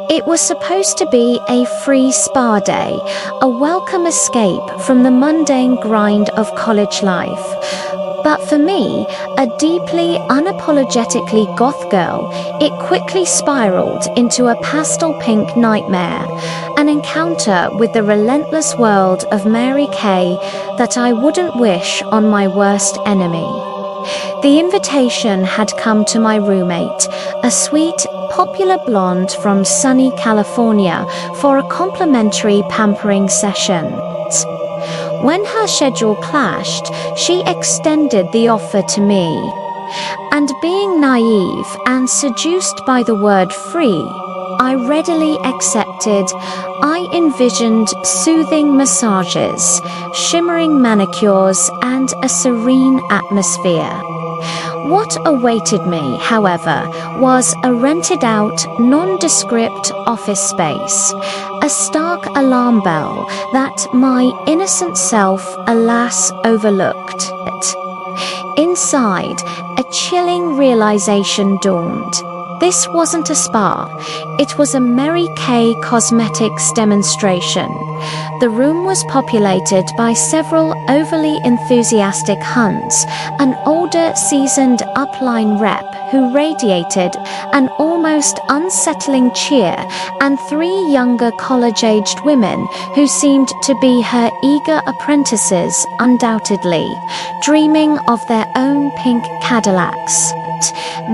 It was supposed to be a free spa day, a welcome escape from the mundane grind of college life. But for me, a deeply, unapologetically goth girl, it quickly spiraled into a pastel pink nightmare, an encounter with the relentless world of Mary Kay that I wouldn't wish on my worst enemy. The invitation had come to my roommate, a sweet, popular blonde from sunny California, for a complimentary pampering session. When her schedule clashed, she extended the offer to me. And being naive and seduced by the word free, I readily accepted. I envisioned soothing massages, shimmering manicures, and a serene atmosphere. What awaited me, however, was a rented-out, nondescript office space, a stark alarm bell that my innocent self, alas, overlooked. Inside, a chilling realization dawned. This wasn't a spa, it was a Mary Kay cosmetics demonstration. The room was populated by several overly enthusiastic Huns, an older seasoned upline rep who radiated an almost unsettling cheer, and three younger college-aged women who seemed to be her eager apprentices, undoubtedly, dreaming of their own pink Cadillacs.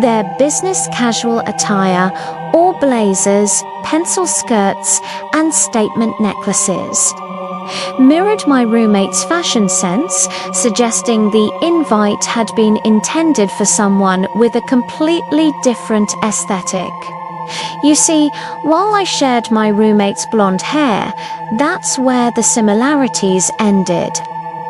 Their business casual attire, all blazers, pencil skirts, and statement necklaces, mirrored my roommate's fashion sense, suggesting the invite had been intended for someone with a completely different aesthetic. You see, while I shared my roommate's blonde hair, that's where the similarities ended.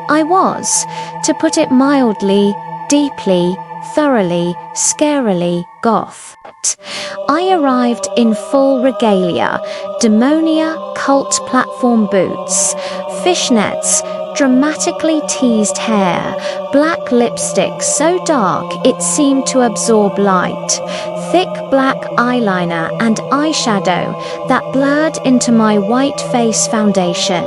I was, to put it mildly, deeply, thoroughly, scarily goth. I arrived in full regalia, demonia, cult platform boots, fishnets, dramatically teased hair, black lipstick so dark it seemed to absorb light, thick black eyeliner and eyeshadow that blurred into my white face foundation,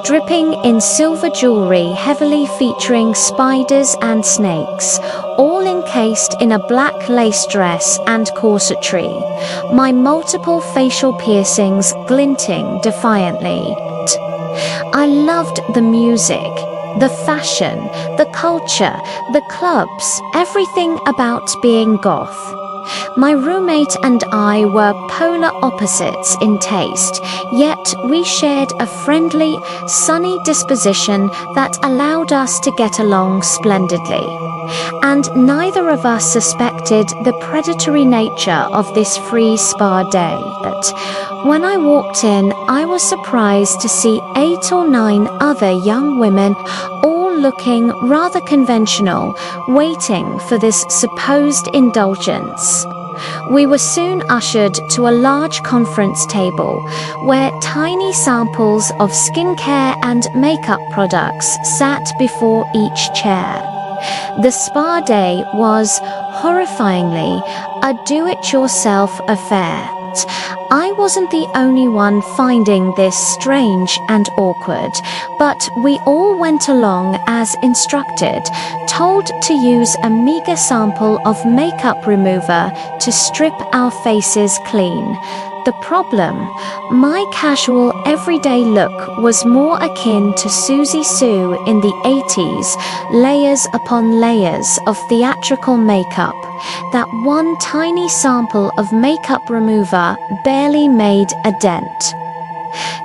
dripping in silver jewelry heavily featuring spiders and snakes, all encased in a black lace dress and corsetry, my multiple facial piercings glinting defiantly. I loved the music, the fashion, the culture, the clubs, everything about being goth. My roommate and I were polar opposites in taste, yet we shared a friendly, sunny disposition that allowed us to get along splendidly. And neither of us suspected the predatory nature of this free spa day. But when I walked in, I was surprised to see 8 or 9 other young women, all looking rather conventional, waiting for this supposed indulgence. We were soon ushered to a large conference table where tiny samples of skincare and makeup products sat before each chair. The spa day was, horrifyingly, a do-it-yourself affair. I wasn't the only one finding this strange and awkward, but we all went along as instructed, told to use a meager sample of makeup remover to strip our faces clean. The problem, my casual everyday look was more akin to Susie Sue in the 80s, layers upon layers of theatrical makeup. That one tiny sample of makeup remover barely made a dent.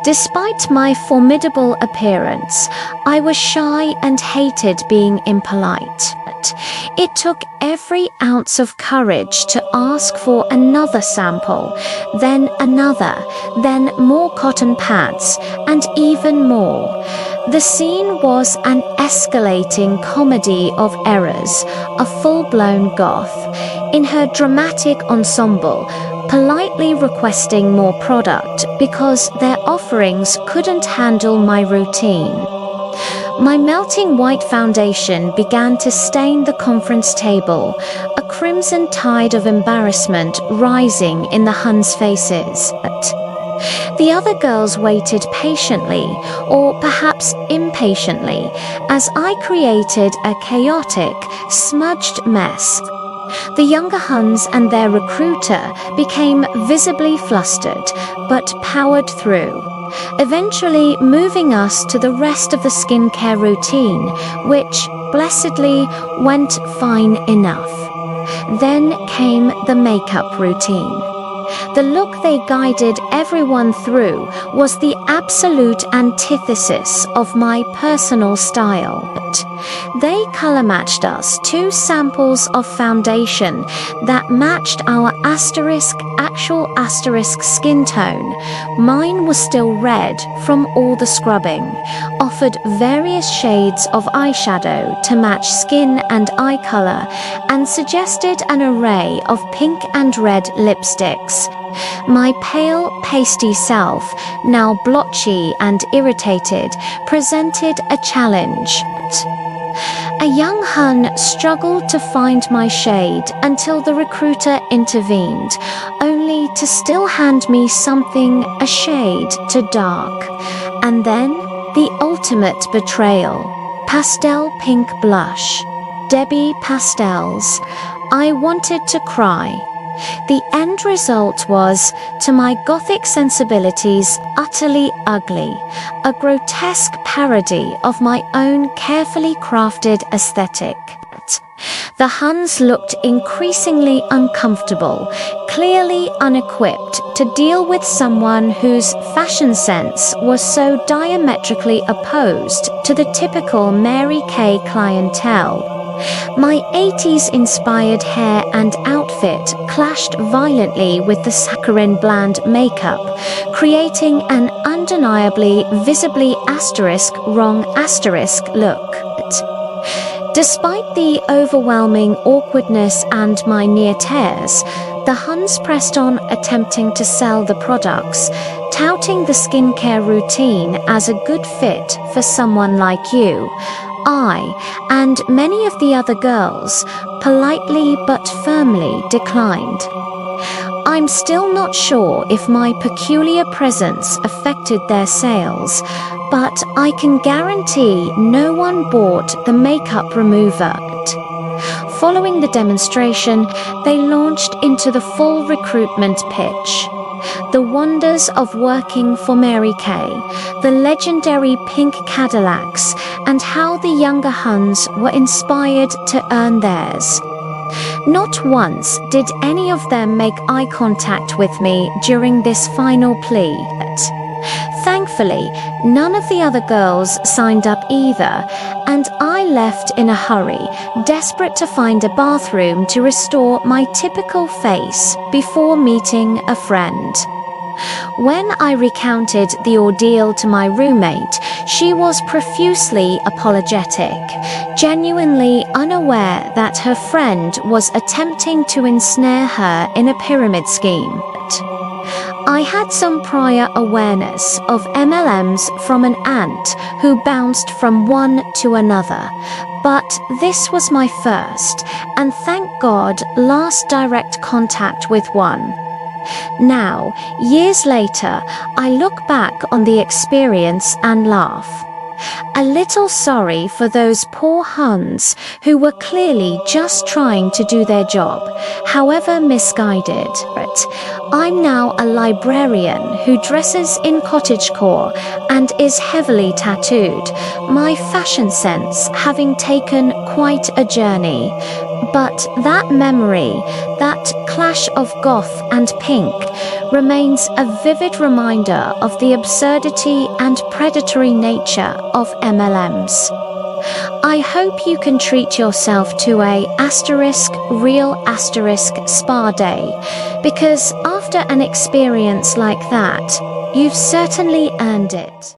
Despite my formidable appearance, I was shy and hated being impolite. It took every ounce of courage to ask for another sample, then another, then more cotton pads, and even more. The scene was an escalating comedy of errors, a full-blown goth, in her dramatic ensemble, politely requesting more product because their offerings couldn't handle my routine. My melting white foundation began to stain the conference table, a crimson tide of embarrassment rising in the Huns' faces. The other girls waited patiently, or perhaps impatiently, as I created a chaotic, smudged mess. The younger Huns and their recruiter became visibly flustered, but powered through, eventually moving us to the rest of the skincare routine, which, blessedly, went fine enough. Then came the makeup routine. The look they guided everyone through was the absolute antithesis of my personal style. They color matched us 2 samples of foundation that matched our actual asterisk skin tone. Mine was still red from all the scrubbing, offered various shades of eyeshadow to match skin and eye color, and suggested an array of pink and red lipsticks. My pale, pasty self, now blotchy and irritated, presented a challenge. A young Hun struggled to find my shade until the recruiter intervened, only to still hand me something a shade too dark. And then, the ultimate betrayal. Pastel pink blush. Debbie Pastels. I wanted to cry. The end result was, to my Gothic sensibilities, utterly ugly, a grotesque parody of my own carefully crafted aesthetic. The Huns looked increasingly uncomfortable, clearly unequipped to deal with someone whose fashion sense was so diametrically opposed to the typical Mary Kay clientele. My 80s-inspired hair and outfit clashed violently with the saccharine bland makeup, creating an undeniably visibly wrong look. Despite the overwhelming awkwardness and my near tears, the Huns pressed on attempting to sell the products, touting the skincare routine as a good fit for someone like you. I, and many of the other girls, politely but firmly declined. I'm still not sure if my peculiar presence affected their sales, but I can guarantee no one bought the makeup remover. Following the demonstration, they launched into the full recruitment pitch. The wonders of working for Mary Kay, the legendary pink Cadillacs, and how the younger Huns were inspired to earn theirs. Not once did any of them make eye contact with me during this final plea. Thankfully, none of the other girls signed up either, and I left in a hurry, desperate to find a bathroom to restore my typical face before meeting a friend. When I recounted the ordeal to my roommate, she was profusely apologetic, genuinely unaware that her friend was attempting to ensnare her in a pyramid scheme. I had some prior awareness of MLMs from an aunt who bounced from one to another, but this was my first, and thank God, last direct contact with one. Now, years later, I look back on the experience and laugh. A little sorry for those poor Huns who were clearly just trying to do their job, however misguided. I'm now a librarian who dresses in cottagecore and is heavily tattooed, my fashion sense having taken quite a journey. But that memory, that clash of goth and pink, remains a vivid reminder of the absurdity and predatory nature of MLMs. I hope you can treat yourself to a real spa day, because after an experience like that, you've certainly earned it.